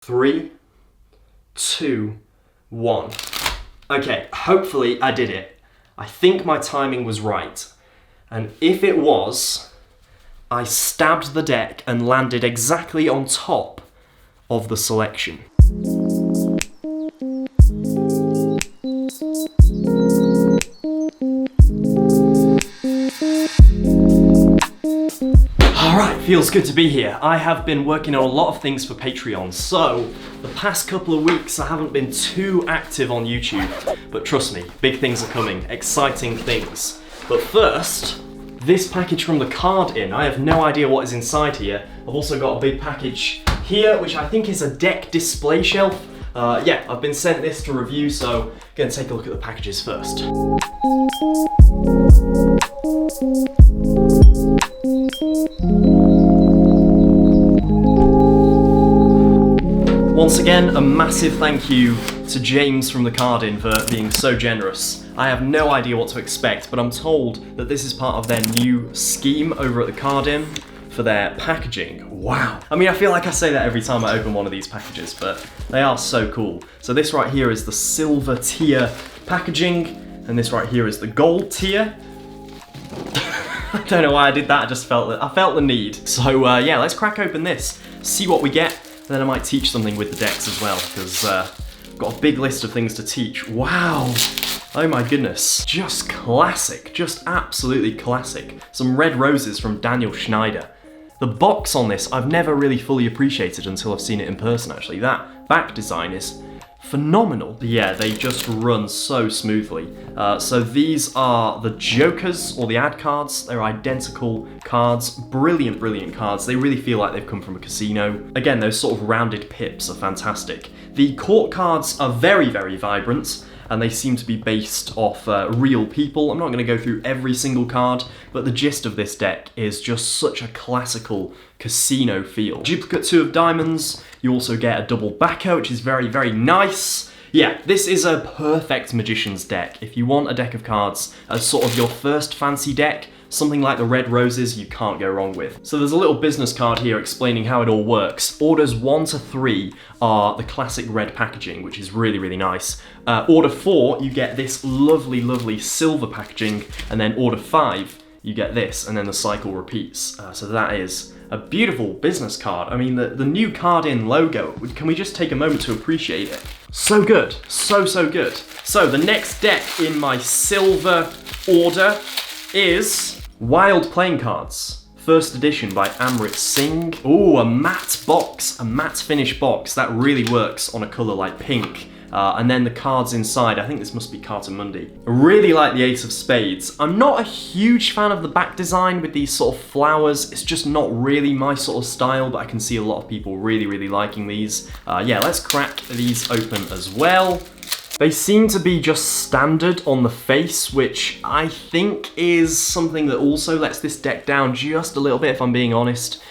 3, 2, 1. Okay, hopefully I did it. I think my timing was right. And if it was, I stabbed the deck and landed exactly on top of the selection. Alright, feels good to be here. I have been working on a lot of things for Patreon, so the past couple of weeks I haven't been too active on YouTube, but trust me, big things are coming, exciting things. But first, this package from the card in. I have no idea what is inside here. I've also got a big package here, which I think is a deck display shelf. Yeah, I've been sent this to review, so I'm gonna take a look at the packages first. Once again, a massive thank you to James from the card in for being so generous. I have no idea what to expect, but I'm told that this is part of their new scheme over at the card in for their packaging. Wow. I mean, I feel like I say that every time I open one of these packages, but they are so cool. So this right here is the silver tier packaging, and this right here is the gold tier. I don't know why I did that, I felt the need. So yeah, let's crack open this, see what we get, then I might teach something with the decks as well, because I've got a big list of things to teach. Wow, oh my goodness. Just classic, just absolutely classic. Some red roses from Daniel Schneider. The box on this I've never really fully appreciated until I've seen it in person actually. That back design is phenomenal. Yeah, they just run so smoothly. So these are the Jokers, or the ad cards. They're identical cards, brilliant, brilliant cards. They really feel like they've come from a casino. Again, those sort of rounded pips are fantastic. The court cards are very, very vibrant, and they seem to be based off real people. I'm not gonna go through every single card, but the gist of this deck is just such a classical casino feel. Duplicate 2 of diamonds, you also get a double backer, which is very, very nice. Yeah, this is a perfect Magician's deck. If you want a deck of cards as sort of your first fancy deck, something like the red roses you can't go wrong with. So there's a little business card here explaining how it all works. Orders 1 to 3 are the classic red packaging, which is really, really nice. Order 4, you get this lovely, lovely silver packaging, and then order 5, you get this, and then the cycle repeats. So that is a beautiful business card. I mean, the new card in logo, can we just take a moment to appreciate it? So good, so, so good. So the next deck in my silver order is Wild Playing Cards. First edition by Amrit Singh. Ooh, a matte box, a matte finish box. That really works on a colour like pink. And then the cards inside, I think this must be Cartamundi. I really like the Ace of Spades. I'm not a huge fan of the back design with these sort of flowers. It's just not really my sort of style, but I can see a lot of people really, really liking these. Yeah, let's crack these open as well. They seem to be just standard on the face, which I think is something that also lets this deck down just a little bit, if I'm being honest.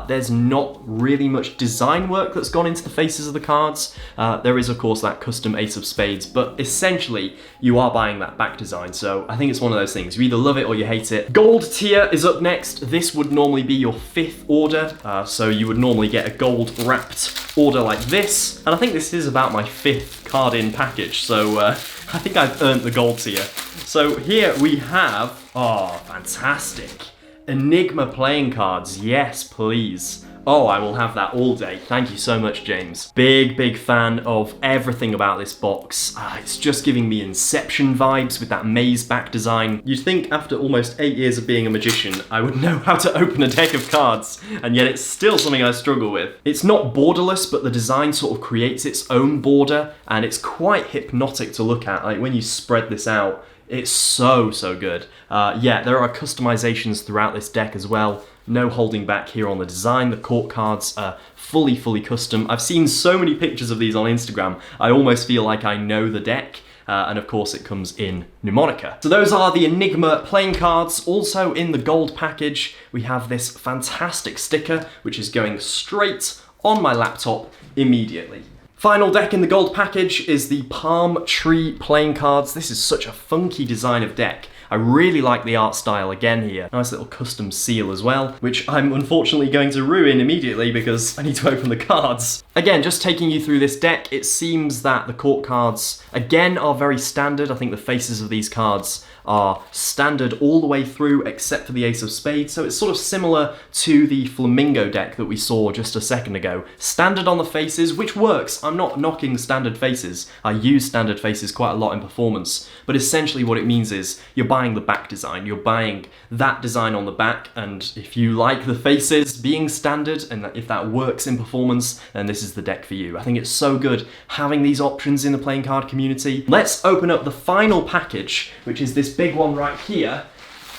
There's not really much design work that's gone into the faces of the cards. There is, of course, that custom Ace of Spades, but essentially, you are buying that back design, so I think it's one of those things. You either love it or you hate it. Gold tier is up next. This would normally be your 5th order, so you would normally get a gold wrapped order like this, and I think this is about my 5th card in package, so I think I've earned the gold tier. So here we have, oh, fantastic. Enigma playing cards, yes please. Oh, I will have that all day. Thank you so much, James. Big, big fan of everything about this box. It's just giving me Inception vibes with that maze back design. You'd think after almost 8 years of being a magician, I would know how to open a deck of cards, and yet it's still something I struggle with. It's not borderless, but the design sort of creates its own border, and it's quite hypnotic to look at. Like when you spread this out, it's so, so good. Yeah, there are customizations throughout this deck as well. No holding back here on the design. The court cards are fully, fully custom. I've seen so many pictures of these on Instagram, I almost feel like I know the deck. And of course it comes in mnemonica. So those are the Enigma playing cards. Also in the gold package, we have this fantastic sticker, which is going straight on my laptop immediately. Final deck in the gold package is the Palm Tree playing cards. This is such a funky design of deck. I really like the art style again here. Nice little custom seal as well, which I'm unfortunately going to ruin immediately because I need to open the cards. Again, just taking you through this deck, it seems that the court cards, again, are very standard. I think the faces of these cards are standard all the way through except for the Ace of Spades, so it's sort of similar to the Flamingo deck that we saw just a second ago. Standard on the faces, which works. I'm not knocking standard faces. I use standard faces quite a lot in performance, but essentially what it means is you're buying the back design. You're buying that design on the back, and if you like the faces being standard, and if that works in performance, then this is the deck for you. I think it's so good having these options in the playing card community. Let's open up the final package, which is this big one right here,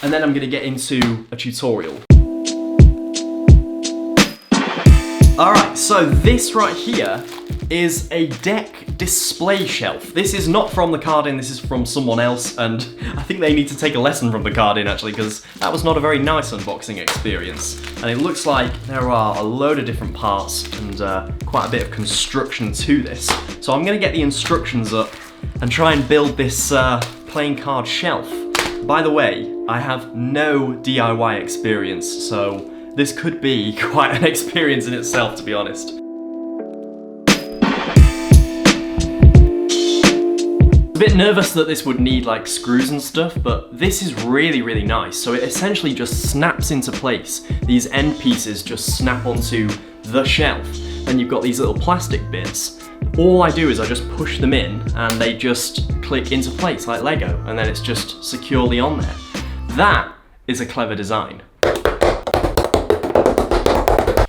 and then I'm going to get into a tutorial. Alright, so this right here is a deck display shelf. This is not from the card-in, this is from someone else, and I think they need to take a lesson from the card-in actually, because that was not a very nice unboxing experience. And it looks like there are a load of different parts and quite a bit of construction to this. So I'm going to get the instructions up and try and build this playing card shelf. By the way, I have no DIY experience, so this could be quite an experience in itself, to be honest. A bit nervous that this would need like screws and stuff, but this is really, really nice. So it essentially just snaps into place. These end pieces just snap onto the shelf. Then you've got these little plastic bits. All I do is I just push them in and they just click into place like Lego, and then it's just securely on there. That is a clever design.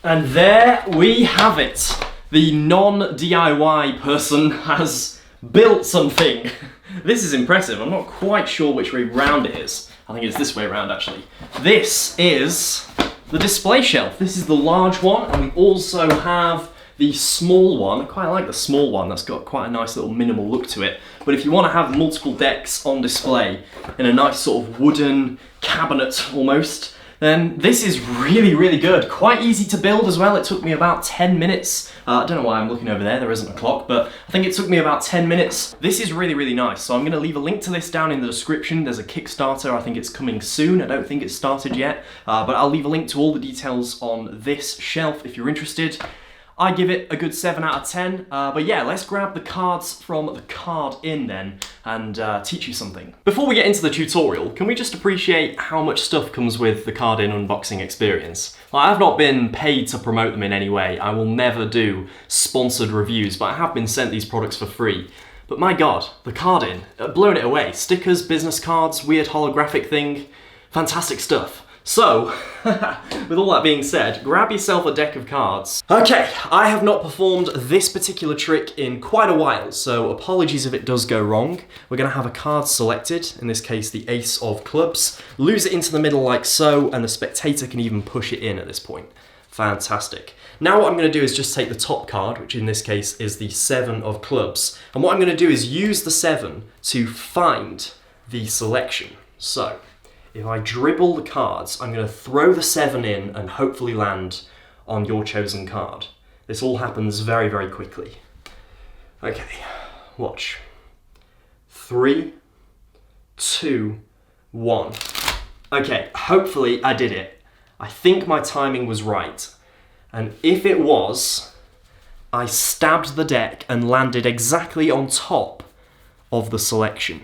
And there we have it. The non-DIY person has built something. This is impressive. I'm not quite sure which way round it is. I think it's this way around actually. This is the display shelf. This is the large one, and we also have the small one. I quite like the small one. That's got quite a nice little minimal look to it. But if you want to have multiple decks on display in a nice sort of wooden cabinet almost, then this is really, really good. Quite easy to build as well. It took me about 10 minutes. I don't know why I'm looking over there, there isn't a clock, but I think it took me about 10 minutes. This is really, really nice. So I'm gonna leave a link to this down in the description. There's a Kickstarter, I think it's coming soon. I don't think it's started yet, but I'll leave a link to all the details on this shelf if you're interested. I give it a good 7 out of 10, but yeah, let's grab the cards from the card-in then and teach you something. Before we get into the tutorial, can we just appreciate how much stuff comes with the card-in unboxing experience? I've not been paid to promote them in any way. I will never do sponsored reviews, but I have been sent these products for free. But my god, the card-in, blown it away. Stickers, business cards, weird holographic thing, fantastic stuff. So, with all that being said, grab yourself a deck of cards. Okay, I have not performed this particular trick in quite a while, so apologies if it does go wrong. We're going to have a card selected, in this case the Ace of Clubs, lose it into the middle like so, and the spectator can even push it in at this point. Fantastic. Now what I'm going to do is just take the top card, which in this case is the 7 of Clubs, and what I'm going to do is use the 7 to find the selection. So, if I dribble the cards, I'm going to throw the 7 in and hopefully land on your chosen card. This all happens very, very quickly. Okay, watch. 3, 2, 1. Okay, hopefully I did it. I think my timing was right. And if it was, I stabbed the deck and landed exactly on top of the selection.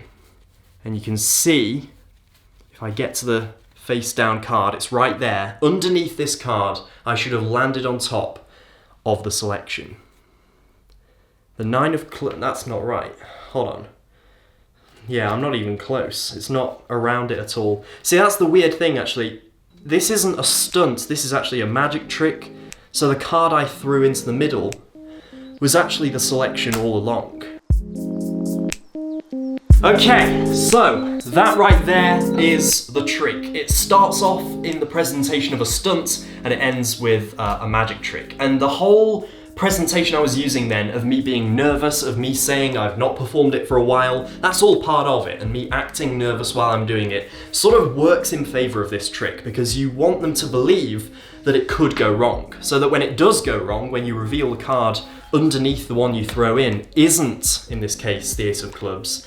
And you can see, if I get to the face down card, it's right there. Underneath this card, I should have landed on top of the selection. The 9 of Clubs, that's not right. Hold on. Yeah, I'm not even close. It's not around it at all. See, that's the weird thing actually. This isn't a stunt, this is actually a magic trick. So the card I threw into the middle was actually the selection all along. Okay, so that right there is the trick. It starts off in the presentation of a stunt and it ends with a magic trick. And the whole presentation I was using then of me being nervous, of me saying I've not performed it for a while, that's all part of it, and me acting nervous while I'm doing it sort of works in favor of this trick because you want them to believe that it could go wrong, so that when it does go wrong, when you reveal the card underneath the one you throw in isn't, in this case, the Ace of Clubs,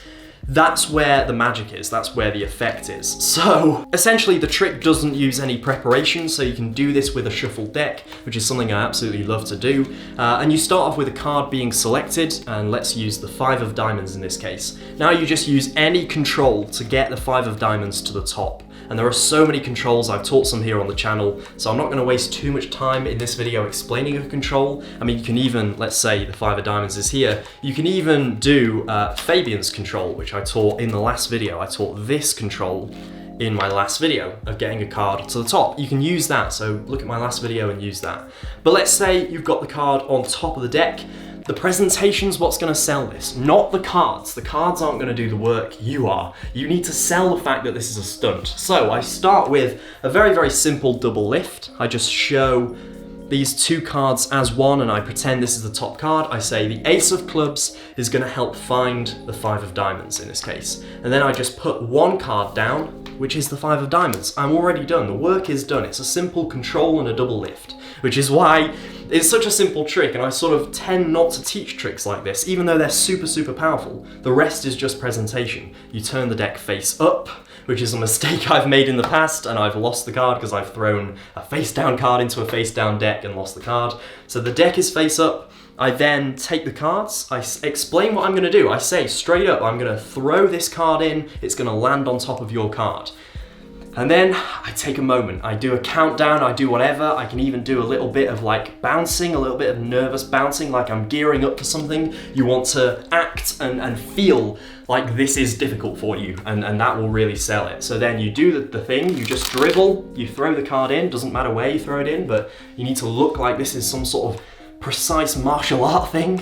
that's where the magic is, that's where the effect is. So essentially the trick doesn't use any preparation, so you can do this with a shuffled deck, which is something I absolutely love to do. And you start off with a card being selected, and let's use the 5 of diamonds in this case. Now you just use any control to get the 5 of diamonds to the top. And there are so many controls, I've taught some here on the channel, so I'm not going to waste too much time in this video explaining a control. I mean, you can even, let's say the 5 of diamonds is here, you can even do Fabian's control, which I taught in the last video. I taught this control in my last video of getting a card to the top. You can use that, so look at my last video and use that. But let's say you've got the card on top of the deck. The presentation's what's going to sell this, not the cards. The cards aren't going to do the work, you are. You need to sell the fact that this is a stunt. So I start with a very, very simple double lift. I just show these 2 cards as one and I pretend this is the top card. I say the ace of clubs is going to help find the 5 of diamonds in this case. And then I just put 1 card down, which is the 5 of diamonds. I'm already done, the work is done. It's a simple control and a double lift, which is why it's such a simple trick, and I sort of tend not to teach tricks like this, even though they're super, super powerful. The rest is just presentation. You turn the deck face up, which is a mistake I've made in the past, and I've lost the card because I've thrown a face down card into a face down deck and lost the card. So the deck is face up. I then take the cards, I explain what I'm going to do. I say straight up, I'm going to throw this card in, it's going to land on top of your card. And then I take a moment, I do a countdown, I do whatever. I can even do a little bit of like bouncing, a little bit of nervous bouncing, like I'm gearing up for something. You want to act and feel like this is difficult for you, and that will really sell it. So then you do the thing, you just dribble, you throw the card in, doesn't matter where you throw it in, but you need to look like this is some sort of precise martial art thing.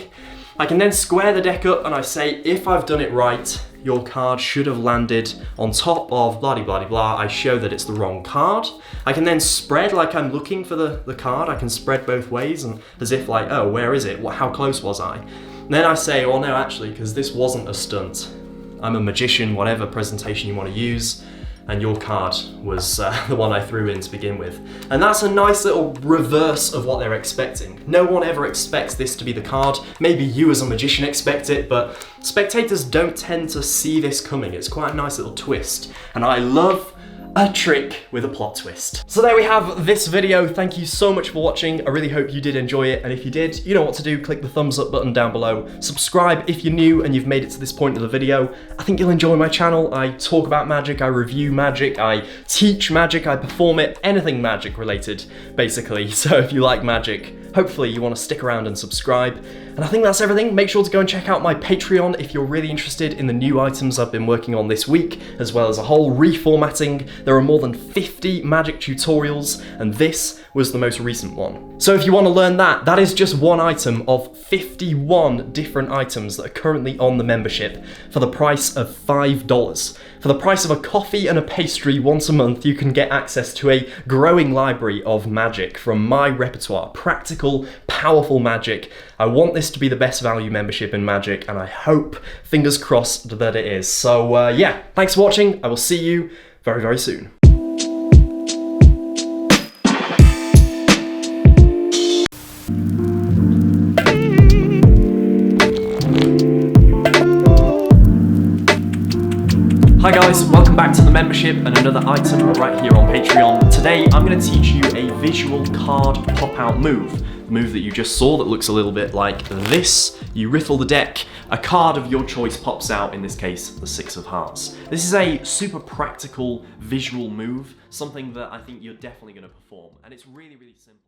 I can then square the deck up and I say, if I've done it right, your card should have landed on top of blah blah blah. I show that it's the wrong card. I can then spread like I'm looking for the card. I can spread both ways and as if like, oh, where is it? How close was I? And then I say, oh no, actually, because this wasn't a stunt. I'm a magician, whatever presentation you want to use. And your card was the one I threw in to begin with. And that's a nice little reverse of what they're expecting. No one ever expects this to be the card. Maybe you as a magician expect it, but spectators don't tend to see this coming. It's quite a nice little twist. And I love a trick with a plot twist. So there we have this video. Thank you so much for watching. I really hope you did enjoy it. And if you did, you know what to do. Click the thumbs up button down below. Subscribe if you're new and you've made it to this point of the video. I think you'll enjoy my channel. I talk about magic, I review magic, I teach magic, I perform it, anything magic related, basically. So if you like magic, hopefully you want to stick around and subscribe. And I think that's everything. Make sure to go and check out my Patreon if you're really interested in the new items I've been working on this week, as well as a whole reformatting. There are more than 50 magic tutorials, and this was the most recent one. So if you want to learn that, that is just one item of 51 different items that are currently on the membership for the price of $5. For the price of a coffee and a pastry once a month, you can get access to a growing library of magic from my repertoire. Practical, powerful magic. I want this to be the best value membership in magic, and I hope, fingers crossed, that it is. So yeah, thanks for watching. I will see you very, very soon. Hi guys, welcome back to the membership and another item right here on Patreon. Today I'm going to teach you a visual card pop-out move. The move that you just saw that looks a little bit like this. You riffle the deck, a card of your choice pops out, in this case the 6 of hearts. This is a super practical visual move, something that I think you're definitely going to perform, and it's really, really simple.